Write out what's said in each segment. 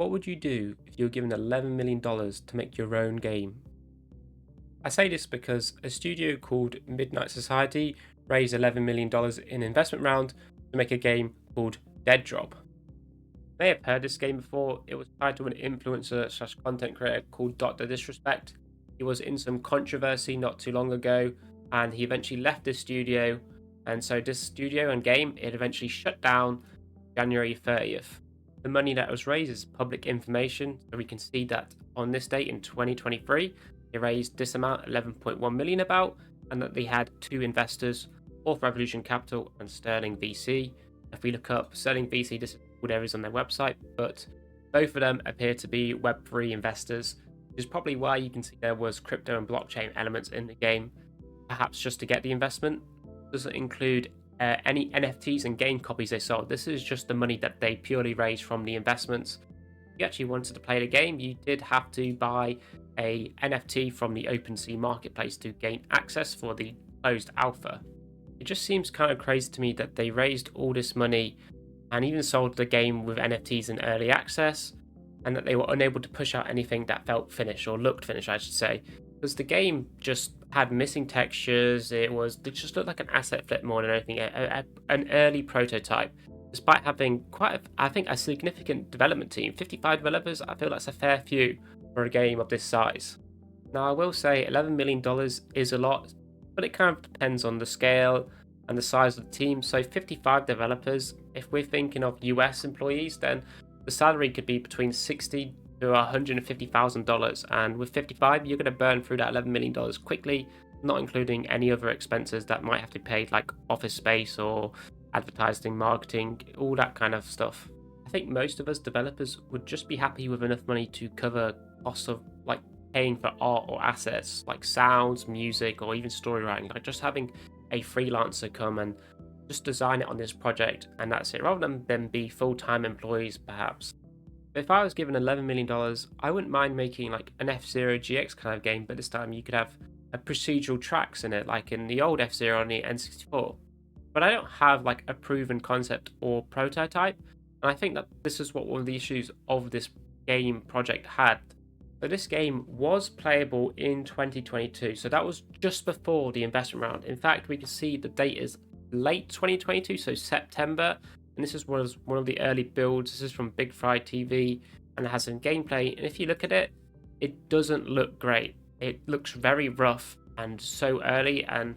What would you do if you were given $11 million to make your own game? I say this because a studio called Midnight Society raised $11 million in investment round to make a game called Deaddrop. You may have heard this game before. It was tied to an influencer slash content creator called Dr. Disrespect. He was in some controversy not too long ago, and he eventually left this studio. And so this studio and game, it eventually shut down January 30th. The money that was raised is public information, so we can see that on this date in 2023, they raised this amount, 11.1 million about, and that they had two investors, Fourth Revolution Capital and Sterling VC. If we look up Sterling VC, this is all there is on their website, but both of them appear to be Web3 investors, which is probably why you can see there was crypto and blockchain elements in the game, perhaps just to get the investment. It doesn't include any NFTs and game copies they sold. This is just the money that they purely raised from the investments. If you actually wanted to play the game, you did have to buy a NFT from the OpenSea marketplace to gain access for the closed alpha. It just seems kind of crazy to me that they raised all this money and even sold the game with NFTs in early access, and that they were unable to push out anything that felt finished, or looked finished I should say, because the game just had missing textures. It just looked like an asset flip more than anything, an early prototype, despite having a significant development team, 55 developers. I feel that's a fair few for a game of this size. Now I will say $11 million is a lot, but it kind of depends on the scale and the size of the team. So 55 developers, if we're thinking of US employees, then the salary could be between $60,000 to $150,000, and with 55 you're going to burn through that $11 million quickly, not including any other expenses that might have to be paid, like office space or advertising, marketing, all that kind of stuff. I think most of us developers would just be happy with enough money to cover costs of like paying for art or assets like sounds, music, or even story writing, like just having a freelancer come and just design it on this project and that's it, rather than them be full-time employees perhaps. If I was given $11 million, I wouldn't mind making like an F-Zero GX kind of game, but this time you could have a procedural tracks in it, like in the old F-Zero on the N64. But I don't have like a proven concept or prototype, and I think that this is what one of the issues of this game project had. So this game was playable in 2022, so that was just before the investment round. In fact, we can see the date is late 2022, so September. And this is one of the early builds. This is from Big Fry TV, and it has some gameplay. And if you look at it, it doesn't look great. It looks very rough and so early. And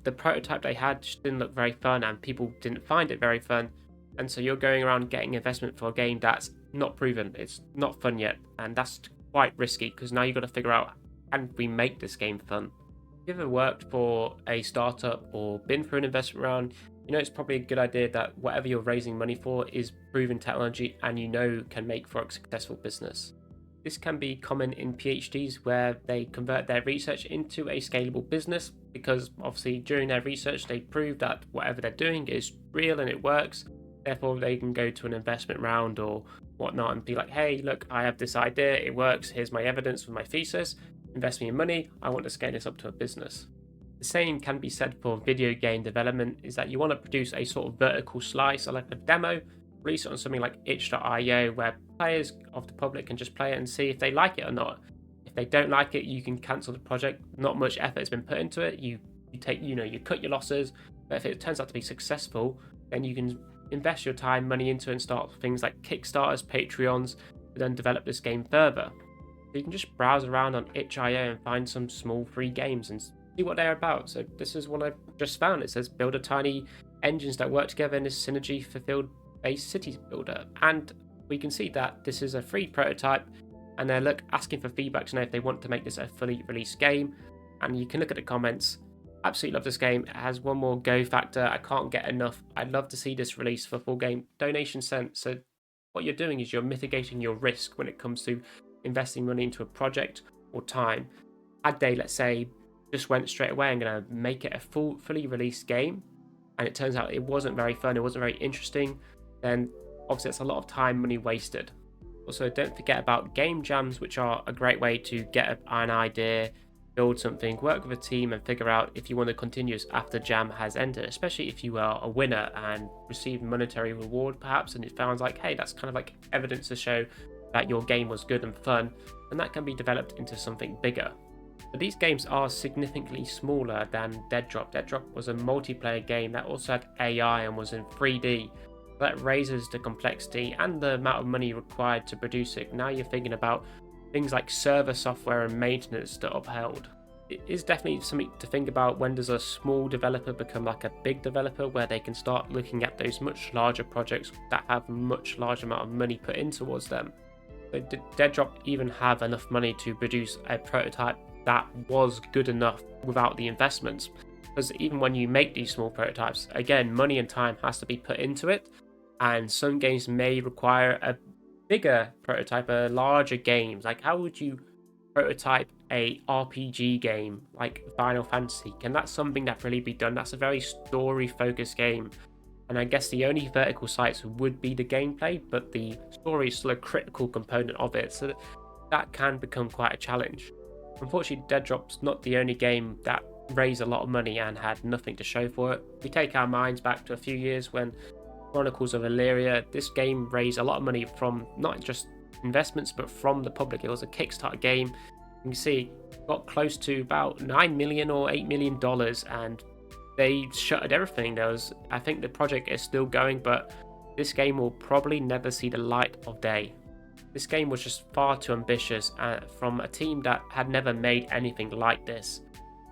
the prototype they had just didn't look very fun, and people didn't find it very fun. And so you're going around getting investment for a game that's not proven. It's not fun yet, and that's quite risky because now you've got to figure out, can we make this game fun? If you've ever worked for a startup or been through an investment round, you know it's probably a good idea that whatever you're raising money for is proven technology and can make for a successful business. This can be common in PhDs where they convert their research into a scalable business, because obviously during their research they prove that whatever they're doing is real and it works. Therefore they can go to an investment round or whatnot and be like, hey look, I have this idea, it works, here's my evidence for my thesis, invest me in money, I want to scale this up to a business. The same can be said for video game development, is that you want to produce a sort of vertical slice, or like a demo, release it on something like itch.io, where players of the public can just play it and see if they like it or not. If they don't like it, you can cancel the project. Not much effort has been put into it. You cut your losses, but if it turns out to be successful, then you can invest your time, money into it and start things like Kickstarters, Patreons, to then develop this game further. So you can just browse around on itch.io and find some small free games and see what they're about. So this is one I just found. It says build a tiny engines that work together in this synergy fulfilled based city builder, and we can see that this is a free prototype, and they're asking for feedback to know if they want to make this a fully released game. And you can look at the comments. Absolutely love this game. It has one more go factor. I can't get enough. I'd love to see this released for full game. Donation sent. So what you're doing is you're mitigating your risk when it comes to investing money into a project or time. Had they, let's say, just went straight away, I'm going to make it a fully released game, and it turns out it wasn't very fun, it wasn't very interesting, then obviously it's a lot of time, money wasted. Also, don't forget about game jams, which are a great way to get an idea, build something, work with a team, and figure out if you want to continue after Jam has ended, especially if you are a winner and receive monetary reward perhaps, and it sounds like, hey, that's kind of like evidence to show that your game was good and fun, and that can be developed into something bigger. But these games are significantly smaller than Deaddrop. Deaddrop was a multiplayer game that also had AI and was in 3D. That raises the complexity and the amount of money required to produce it. Now you're thinking about things like server software and maintenance to upheld. It is definitely something to think about. When does a small developer become like a big developer, where they can start looking at those much larger projects that have much larger amount of money put in towards them? So did Deaddrop even have enough money to produce a prototype that was good enough without the investments? Because even when you make these small prototypes, again, money and time has to be put into it, and some games may require a bigger prototype, a larger game. Like, how would you prototype a RPG game like Final Fantasy? Can that something that really be done? That's a very story focused game, and I guess the only vertical sites would be the gameplay, but the story is still a critical component of it, so that can become quite a challenge. Unfortunately, Deaddrop's not the only game that raised a lot of money and had nothing to show for it. We take our minds back to a few years when Chronicles of Illyria, this game raised a lot of money from not just investments but from the public. It was a Kickstarter game. You can see it got close to about $9 million or $8 million, and they shuttered everything. I think the project is still going, but this game will probably never see the light of day. This game was just far too ambitious from a team that had never made anything like this.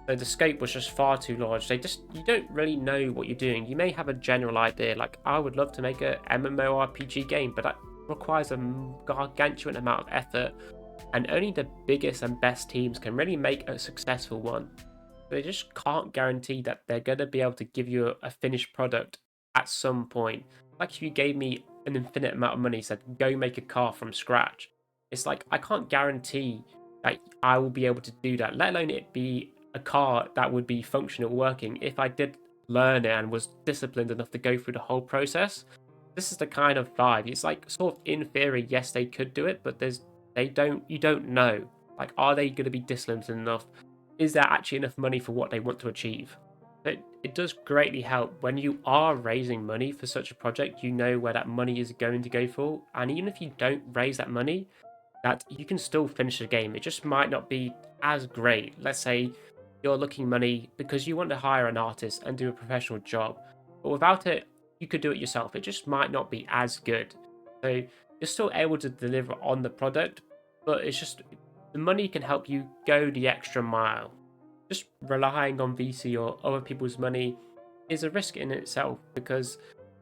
So the scope was just far too large. You don't really know what you're doing. You may have a general idea, like I would love to make a MMORPG game, but that requires a gargantuan amount of effort, and only the biggest and best teams can really make a successful one. They just can't guarantee that they're going to be able to give you a finished product at some point. Like if you gave me an infinite amount of money, said go make a car from scratch, it's like I can't guarantee that I will be able to do that, let alone it be a car that would be functional working if I did learn it and was disciplined enough to go through the whole process. This is the kind of vibe. It's like sort of in theory, yes, they could do it, but you don't know. Like, are they going to be disciplined enough? Is there actually enough money for what they want to achieve? It does greatly help when you are raising money for such a project. You know where that money is going to go for, and even if you don't raise that money, that you can still finish the game. It just might not be as great. Let's say you're looking money because you want to hire an artist and do a professional job, but without it, you could do it yourself. It just might not be as good. So you're still able to deliver on the product, but it's just the money can help you go the extra mile. Just relying on VC or other people's money is a risk in itself, because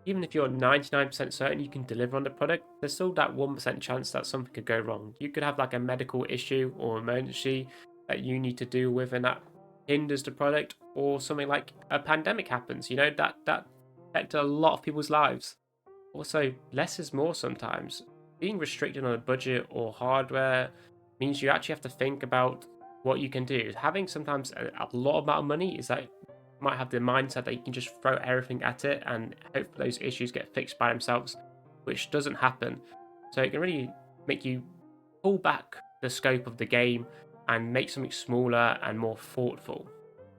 even if you're 99% certain you can deliver on the product, there's still that 1% chance that something could go wrong. You could have like a medical issue or emergency that you need to deal with, and that hinders the product, or something like a pandemic happens, that affected a lot of people's lives. Also, less is more sometimes. Being restricted on a budget or hardware means you actually have to think about what you can do. Having sometimes a lot amount of money is that you might have the mindset that you can just throw everything at it and hope those issues get fixed by themselves, which doesn't happen. So it can really make you pull back the scope of the game and make something smaller and more thoughtful.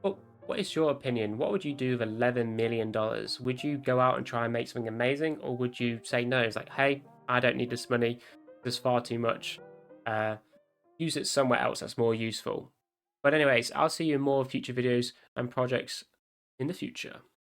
But what is your opinion? What would you do with $11 million? Would you go out and try and make something amazing, or would you say no? It's like, hey, I don't need this money. There's far too much. Use it somewhere else that's more useful. But anyways, I'll see you in more future videos and projects in the future.